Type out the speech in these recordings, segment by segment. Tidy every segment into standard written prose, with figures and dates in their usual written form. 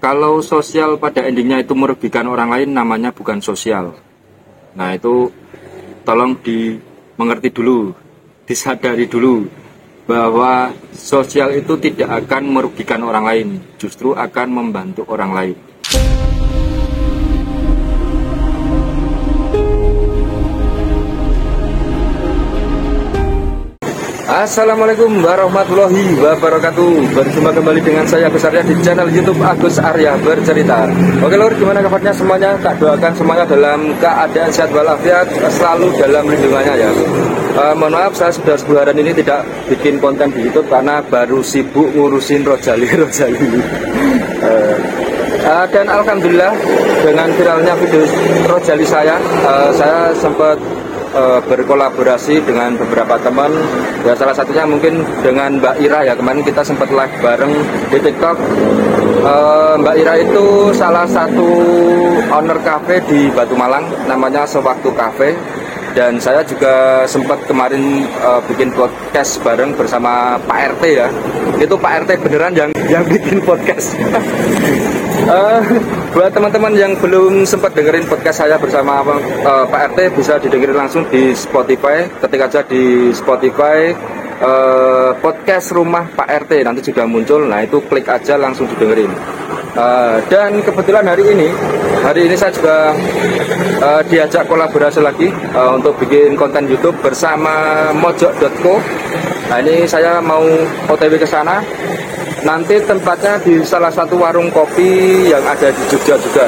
Kalau sosial pada endingnya itu merugikan orang lain, namanya bukan sosial. Nah itu tolong dimengerti dulu, disadari dulu bahwa sosial itu tidak akan merugikan orang lain, justru akan membantu orang lain. Assalamualaikum warahmatullahi wabarakatuh. Berjumpa kembali dengan saya Agus Arya di channel YouTube Agus Arya Bercerita. Oke lor, gimana kabarnya semuanya? Tak doakan semuanya dalam keadaan sehat walafiat, selalu dalam lindungannya ya. Mohon maaf, saya sudah sebulan ini tidak bikin konten di YouTube karena baru sibuk ngurusin Rojali. Dan alhamdulillah dengan viralnya video Rojali saya sempat berkolaborasi dengan beberapa teman ya, salah satunya mungkin dengan Mbak Ira ya. Kemarin kita sempat live bareng di TikTok. Mbak Ira itu salah satu owner cafe di Batu Malang, namanya Sewaktu Cafe. Dan saya juga sempat kemarin bikin podcast bareng bersama Pak RT ya. Itu Pak RT beneran yang bikin podcast. Buat teman-teman yang belum sempat dengerin podcast saya bersama Pak RT, bisa didengerin langsung di Spotify. Ketik aja di Spotify podcast rumah Pak RT, nanti juga muncul. Nah itu klik aja langsung didengerin. Dan kebetulan hari ini saya juga diajak kolaborasi lagi untuk bikin konten YouTube bersama Mojok.co. Nah ini saya mau OTW ke sana. Nanti tempatnya di salah satu warung kopi yang ada di Jogja juga.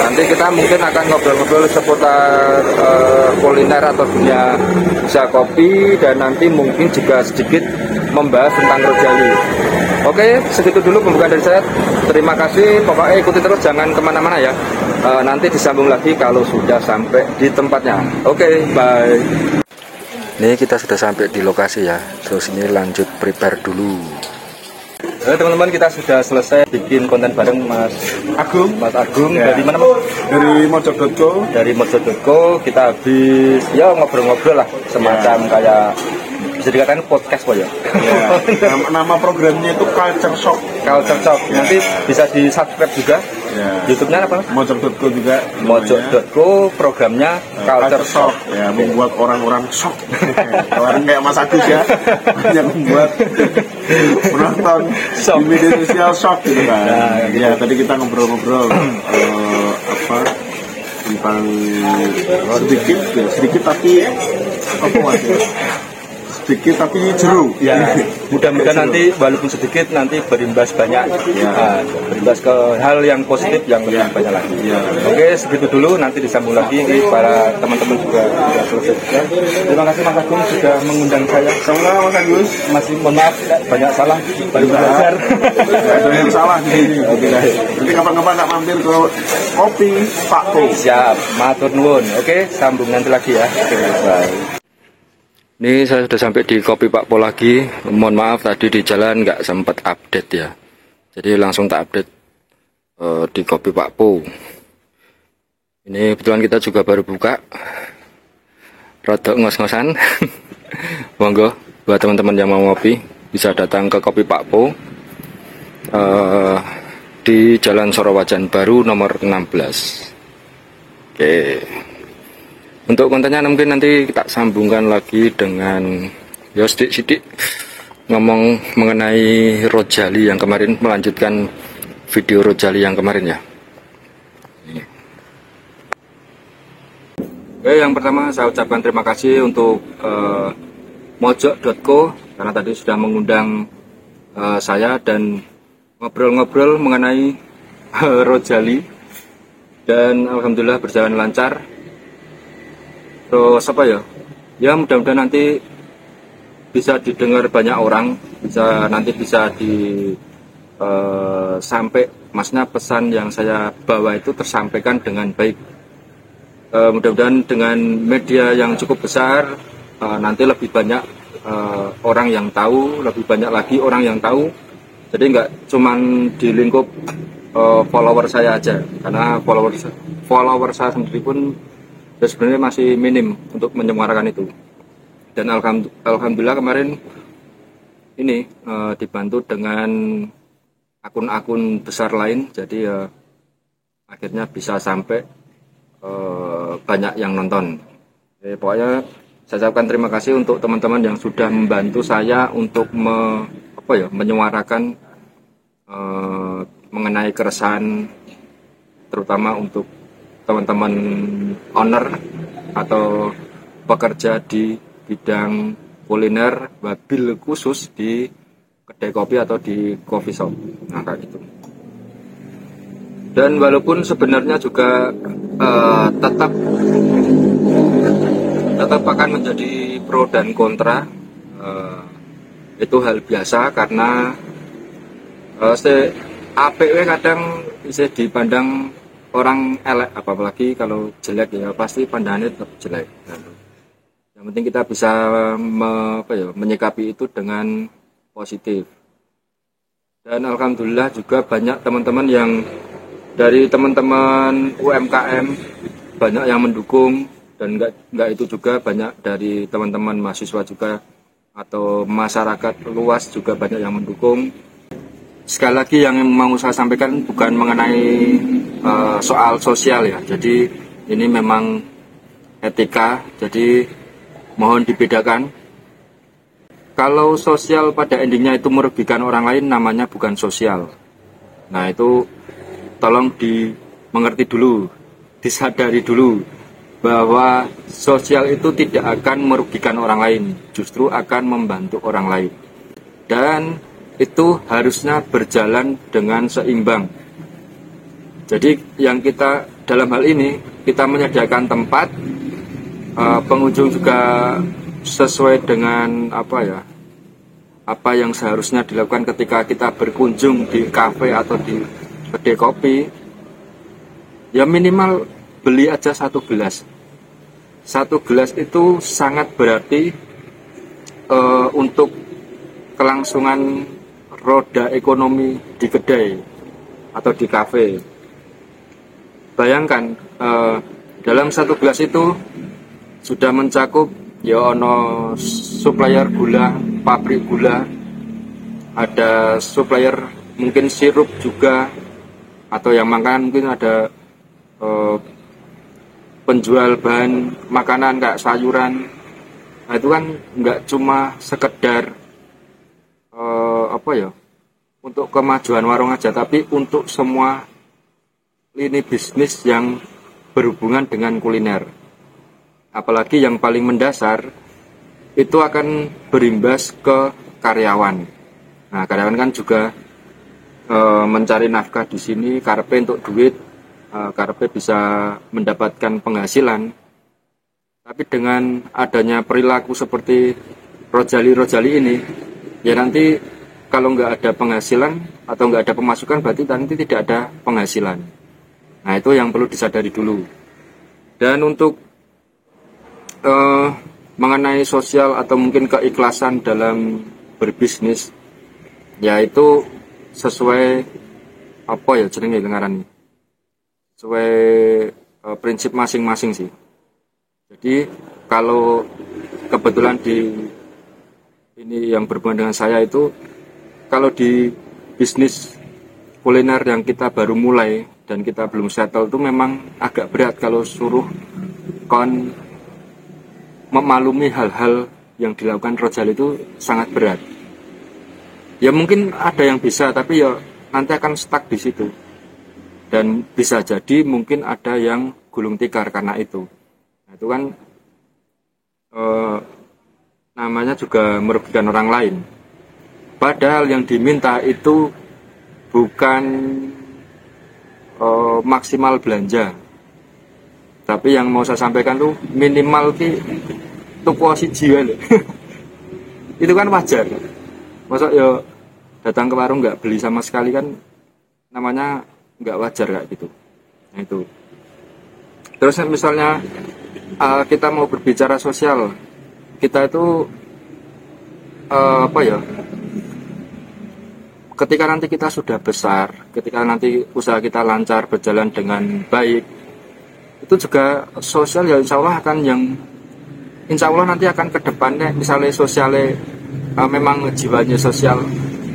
Nanti kita mungkin akan ngobrol-ngobrol seputar kuliner atau dunia usaha kopi, dan nanti mungkin juga sedikit membahas tentang Rojali. Oke, segitu dulu pembukaan dari saya. Terima kasih, pokoknya ikuti terus, jangan kemana-mana ya. Nanti disambung lagi kalau sudah sampai di tempatnya. Oke, bye. Ini kita sudah sampai di lokasi ya. Terus ini lanjut prepare dulu. Teman-teman, kita sudah selesai bikin konten bareng Mas Agung ya. Dari mana Mas? Dari Mojok.co. Dari Mojok.co kita habis ya ngobrol-ngobrol lah, semacam kayak bisa dikatakan podcast ya. Nama programnya itu Culture Shock. Nanti bisa di subscribe juga. YouTube-nya apa? Mojok.co juga. Mojok.co, programnya Culture Shock. Ya, membuat orang-orang shock. Kemarin kayak Mas Agus ya, yang membuat penonton di media sosial shock gitu kan. Ya, tadi kita ngobrol-ngobrol tentang sedikit tapi sedikit tapi jeru ya. Mudah-mudahan nanti walaupun sedikit nanti berimbas banyak ya. Berimbas ke hal yang positif yang lebih banyak lagi ya. Oke, segitu dulu, nanti disambung lagi. Ini para teman-teman juga sudah selesai ya. Terima kasih Mas Agung sudah mengundang saya. Sama Mas Agus, masih mohon maaf banyak salah, baru belajar. Ada yang salah di sini. Oke, nanti kapan-kapan nak mampir ke kopi Pak Po. Siap, matur nuwun. Oke, sambung nanti lagi ya. Oke, bye. Ini saya sudah sampai di Kopi Pak Po lagi. Mohon maaf tadi di jalan nggak sempat update ya. Jadi langsung tak update di Kopi Pak Po. Ini kebetulan kita juga baru buka. Rodok ngos-ngosan. Monggo buat teman-teman yang mau ngopi bisa datang ke Kopi Pak Po di Jalan Sorowajan Baru nomor 16. Oke. Untuk kontennya mungkin nanti kita sambungkan lagi dengan ya sidik-sidik ngomong mengenai Rojali yang kemarin, melanjutkan video Rojali yang kemarin ya. Oke, yang pertama saya ucapkan terima kasih untuk Mojok.co karena tadi sudah mengundang saya dan ngobrol-ngobrol mengenai Rojali, dan alhamdulillah berjalan lancar. Terus apa ya? Ya mudah-mudahan nanti bisa didengar banyak orang, nanti bisa sampai maksudnya pesan yang saya bawa itu tersampaikan dengan baik. Mudah-mudahan dengan media yang cukup besar nanti lebih banyak orang yang tahu, lebih banyak lagi orang yang tahu. Jadi nggak cuman di lingkup follower saya aja, karena follower saya sendiri pun sebenarnya masih minim untuk menyuarakan itu. Dan alhamdulillah kemarin ini dibantu dengan akun-akun besar lain, jadi akhirnya bisa sampai banyak yang nonton. Pokoknya saya ucapkan terima kasih untuk teman-teman yang sudah membantu saya untuk menyuarakan mengenai keresahan, terutama untuk teman-teman owner atau pekerja di bidang kuliner, wabil khusus di kedai kopi atau di coffee shop. Nah, kayak gitu. Dan walaupun sebenarnya juga tetap akan menjadi pro dan kontra, itu hal biasa karena APW kadang bisa dipandang orang elek, apalagi kalau jelek ya pasti pandangannya tetap jelek. Yang penting kita bisa menyikapi itu dengan positif. Dan alhamdulillah juga banyak teman-teman yang dari teman-teman UMKM banyak yang mendukung, dan enggak itu juga banyak dari teman-teman mahasiswa juga atau masyarakat luas juga banyak yang mendukung. Sekali lagi yang mau saya sampaikan bukan mengenai soal sosial ya, jadi ini memang etika, jadi mohon dibedakan. Kalau sosial pada endingnya itu merugikan orang lain, namanya bukan sosial. Nah itu tolong dimengerti dulu, disadari dulu bahwa sosial itu tidak akan merugikan orang lain, justru akan membantu orang lain. Dan itu harusnya berjalan dengan seimbang. Jadi yang kita dalam hal ini, kita menyediakan tempat, pengunjung juga sesuai dengan apa yang seharusnya dilakukan ketika kita berkunjung di kafe atau di kedai kopi. Ya minimal beli aja 1 gelas. 1 gelas itu sangat berarti untuk kelangsungan roda ekonomi di kedai atau di kafe. Bayangkan dalam 1 gelas itu sudah mencakup ya ono supplier gula, pabrik gula, ada supplier mungkin sirup juga, atau yang makanan mungkin ada penjual bahan makanan kayak sayuran. Nah itu kan nggak cuma sekedar untuk kemajuan warung aja, tapi untuk semua lini bisnis yang berhubungan dengan kuliner. Apalagi yang paling mendasar itu akan berimbas ke karyawan. Nah karyawan kan juga mencari nafkah di sini, karepe untuk duit, karepe bisa mendapatkan penghasilan. Tapi dengan adanya perilaku seperti rojali-rojali ini, ya nanti kalau nggak ada penghasilan atau nggak ada pemasukan, berarti nanti tidak ada penghasilan. Nah itu yang perlu disadari dulu. Dan untuk mengenai sosial atau mungkin keikhlasan dalam berbisnis, yaitu sesuai sesuai prinsip masing-masing sih. Jadi kalau kebetulan ini yang berhubungan dengan saya itu, kalau di bisnis kuliner yang kita baru mulai dan kita belum settle itu memang agak berat kalau suruh memaklumi hal-hal yang dilakukan rojali itu sangat berat. Ya mungkin ada yang bisa, tapi ya nanti akan stuck di situ. Dan bisa jadi mungkin ada yang gulung tikar karena itu. Nah, itu kan namanya juga merugikan orang lain. Padahal yang diminta itu bukan maksimal belanja, tapi yang mau saya sampaikan tuh minimal tuku jiwa loh. Itu kan wajar. Masa ya datang ke warung nggak beli sama sekali, kan namanya nggak wajar kayak gitu. Nah itu. Terus misalnya kita mau berbicara sosial, kita itu ketika nanti kita sudah besar, ketika nanti usaha kita lancar berjalan dengan baik, itu juga sosial ya insya Allah nanti akan ke depannya, misalnya sosialnya memang jiwanya sosial,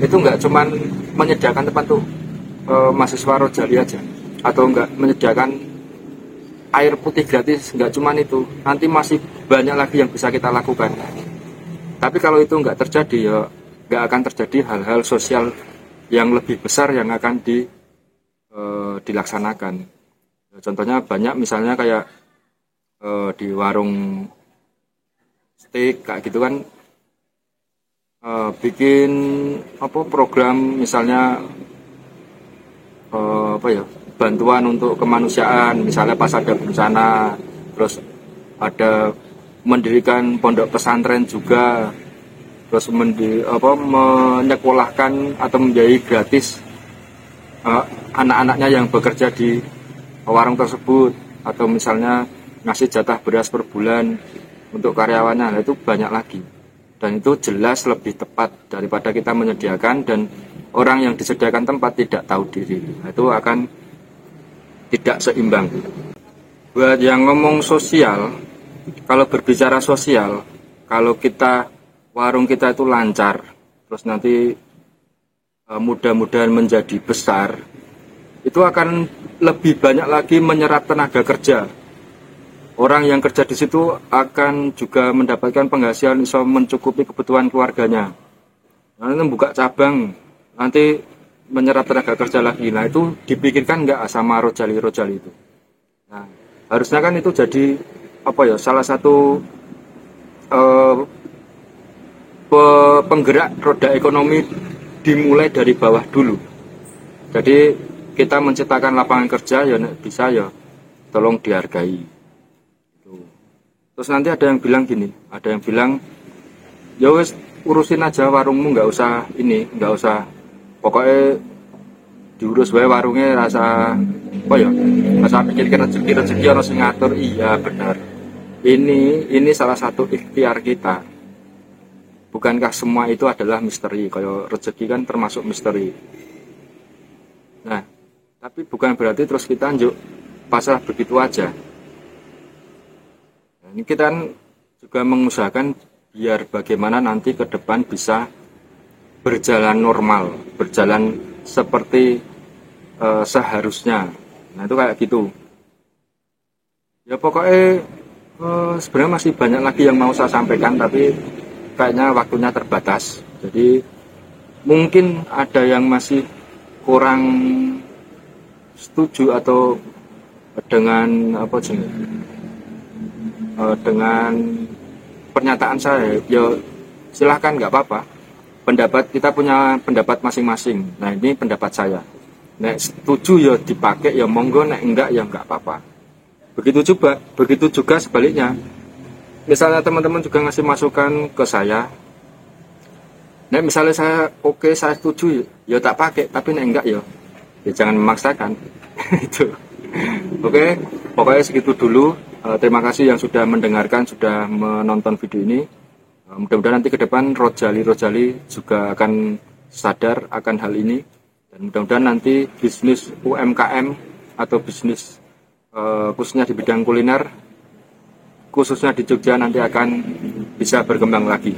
itu nggak cuman menyediakan tempat untuk mahasiswa Rojali aja, atau enggak menyediakan air putih gratis, enggak cuman itu, nanti masih banyak lagi yang bisa kita lakukan. Tapi kalau itu enggak terjadi, ya enggak akan terjadi hal-hal sosial yang lebih besar yang akan dilaksanakan. Contohnya banyak, misalnya kayak di warung steak kayak gitu kan, bikin program misalnya bantuan untuk kemanusiaan, misalnya pas ada bencana, terus ada mendirikan pondok pesantren juga, terus menyekolahkan atau menjadi gratis anak-anaknya yang bekerja di warung tersebut, atau misalnya ngasih jatah beras per bulan untuk karyawannya. Nah, itu banyak lagi, dan itu jelas lebih tepat daripada kita menyediakan dan orang yang disediakan tempat tidak tahu diri. Nah, itu akan tidak seimbang. Buat yang ngomong sosial, kalau berbicara sosial, kalau warung kita itu lancar, terus nanti mudah-mudahan menjadi besar, itu akan lebih banyak lagi menyerap tenaga kerja. Orang yang kerja di situ akan juga mendapatkan penghasilan, bisa mencukupi kebutuhan keluarganya. Nanti buka cabang, nanti menyerap tenaga kerja lagi. Nah, itu dipikirkan nggak sama Rojali itu. Nah, harusnya kan itu jadi salah satu penggerak roda ekonomi, dimulai dari bawah dulu. Jadi kita menciptakan lapangan kerja, ya bisa ya tolong dihargai. Terus nanti ada yang bilang gini, ada yang bilang ya wes urusin aja warungmu, nggak usah pokoknya diurus wae warungnya, rasa pikirkan rezeki harus ngatur. Iya benar, ini salah satu ikhtiar kita. Bukankah semua itu adalah misteri? Kalau rezeki kan termasuk misteri. Nah, tapi bukan berarti terus kita pasrah begitu aja. Ini kita juga mengusahakan biar bagaimana nanti ke depan bisa berjalan normal, berjalan seperti seharusnya. Nah, itu kayak gitu. Ya pokoknya sebenarnya masih banyak lagi yang mau saya sampaikan, tapi kayaknya waktunya terbatas. Jadi mungkin ada yang masih kurang setuju atau dengan dengan pernyataan saya, ya silahkan, nggak apa-apa. Kita punya pendapat masing-masing. Nah, ini pendapat saya. Nek setuju ya dipakai, ya monggo, nek enggak ya nggak apa-apa. Begitu juga sebaliknya. Misalnya teman-teman juga ngasih masukan ke saya. Nek misalnya saya setuju, ya tak pakai, tapi nek enggak ya jangan memaksakan. Itu. Oke, pokoknya segitu dulu. Terima kasih yang sudah mendengarkan, sudah menonton video ini. Mudah-mudahan nanti ke depan Rojali juga akan sadar akan hal ini, dan mudah-mudahan nanti bisnis UMKM atau bisnis khususnya di bidang kuliner, khususnya di Jogja, nanti akan bisa berkembang lagi.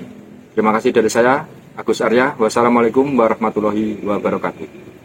Terima kasih dari saya, Agus Arya. Wassalamualaikum warahmatullahi wabarakatuh.